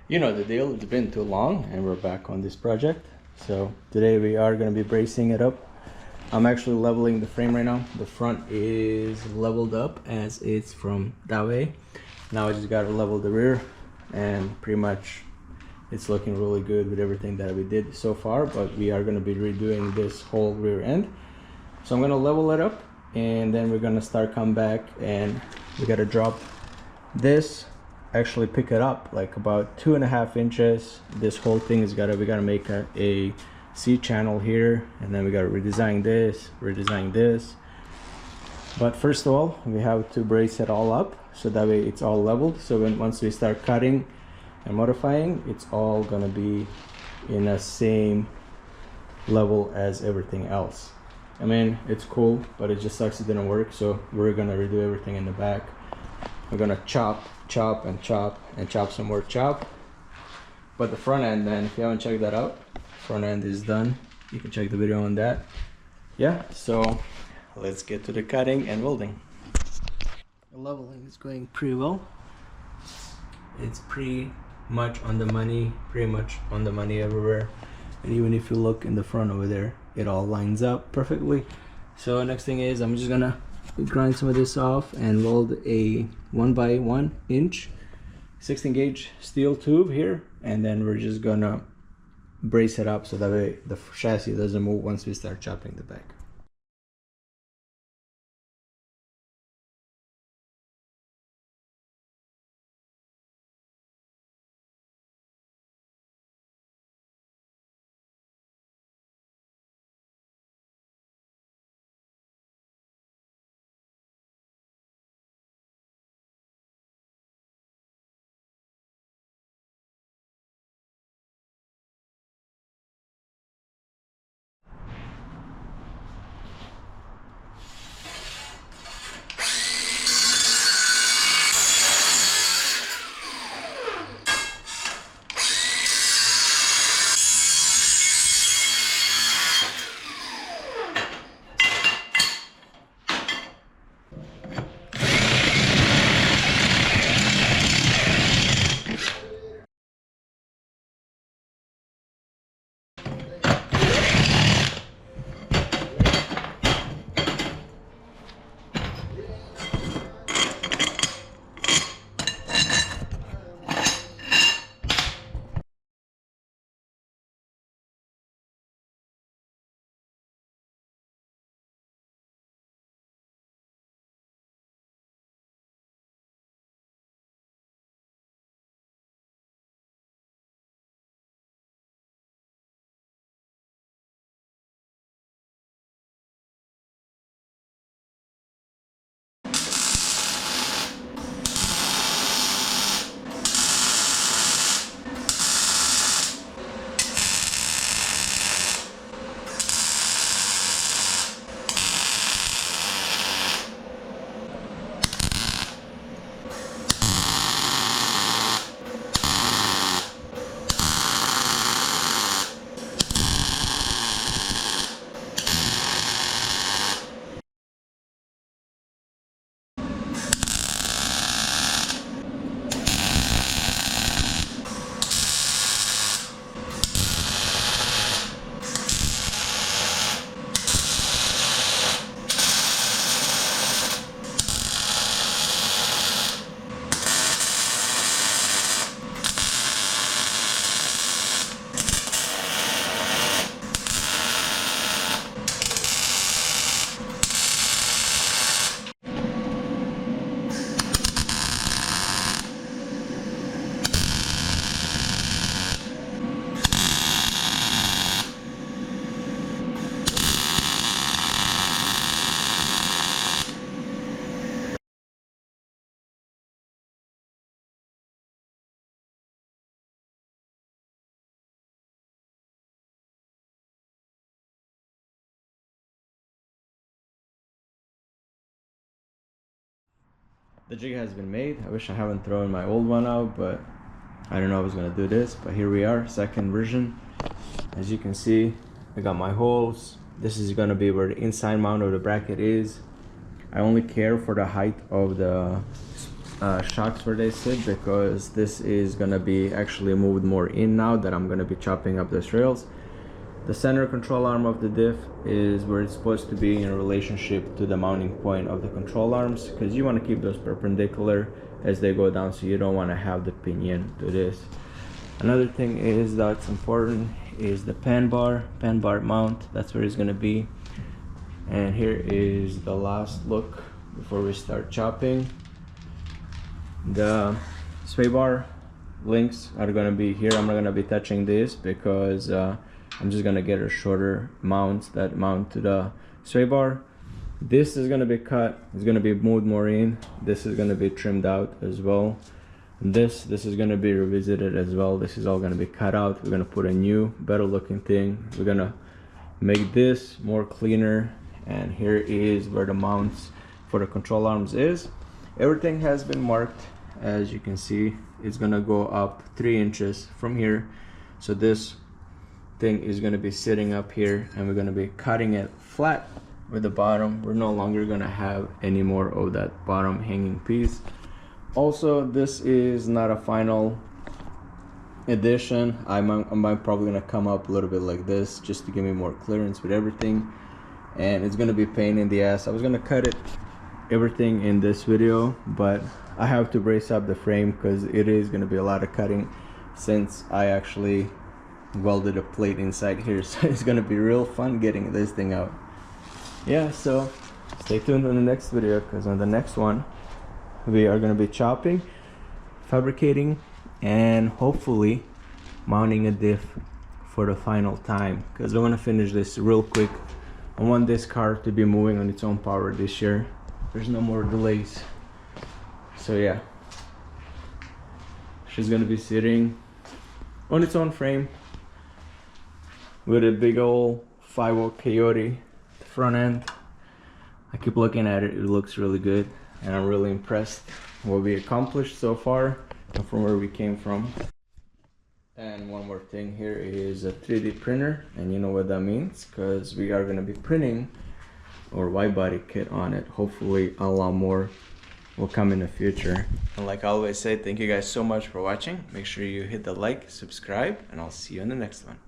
You know the deal, it's been too long and we're back on this project. So today we are going to be bracing it up. I'm actually leveling the frame right now. The front is leveled up as it's from that way. Now I just got to level the rear, and pretty much it's looking really good with everything that we did so far, but we are going to be redoing this whole rear end. So I'm going to level it up, and then we're going to start come back, and we got to drop this, actually pick it up like about 2.5 inches. This whole thing is we gotta make a C channel here, and then we gotta redesign this. But first of all, we have to brace it all up so that way it's all leveled, so once we start cutting and modifying, it's all gonna be in the same level as everything else. I mean, it's cool, but it just sucks it didn't work, so we're gonna redo everything in the back. We're gonna chop some more chop. But the front end, then, if you haven't checked that out, front end is done. You can check the video on that. Yeah, so let's get to the cutting and welding. The leveling is going pretty well. It's pretty much on the money everywhere. And even if you look in the front over there, it all lines up perfectly. So next thing is I'm just gonna grind some of this off and weld a 1x1 inch 16 gauge steel tube here, and then we're just gonna brace it up so that way the chassis doesn't move once we start chopping the back. The jig has been made. I wish I haven't thrown my old one out, but I don't know if I was gonna do this, but here we are, second version. As you can see, I got my holes. This is gonna be where the inside mount of the bracket is. I only care for the height of the shocks where they sit, because this is gonna be actually moved more in now that I'm gonna be chopping up those rails. The center control arm of the diff is where it's supposed to be in relationship to the mounting point of the control arms, because you want to keep those perpendicular as they go down, so you don't want to have the pinion to this. Another thing is that's important is the pan bar mount. That's where it's going to be. And here is the last look before we start chopping. The sway bar links are going to be here. I'm not going to be touching this because I'm just gonna get a shorter mount that mount to the sway bar. This is gonna be cut, it's gonna be moved more in. This is gonna be trimmed out as well. This is gonna be revisited as well. This is all gonna be cut out. We're gonna put a new, better looking thing. We're gonna make this more cleaner. And here is where the mounts for the control arms is. Everything has been marked. As you can see, it's gonna go up 3 inches from here. So this thing is going to be sitting up here, and we're going to be cutting it flat with the bottom. We're no longer going to have any more of that bottom hanging piece. Also, this is not a final edition. I'm probably going to come up a little bit like this just to give me more clearance with everything, and it's going to be a pain in the ass. I was going to cut everything in this video, but I have to brace up the frame because it is going to be a lot of cutting since I actually welded a plate inside here. So it's gonna be real fun getting this thing out. Yeah, so stay tuned on the next video, because on the next one we are gonna be chopping, fabricating, and hopefully mounting a diff for the final time, because I want to finish this real quick. I want this car to be moving on its own power this year. There's no more delays. So yeah, she's gonna be sitting on its own frame with a big old 5-volt Coyote at the front end. I keep looking at it, it looks really good, and I'm really impressed what we accomplished so far and from where we came from. And one more thing, here is a 3D printer, and you know what that means, because we are going to be printing our wide body kit on it. Hopefully a lot more will come in the future. And like I always say, thank you guys so much for watching. Make sure you hit the like, subscribe, and I'll see you in the next one.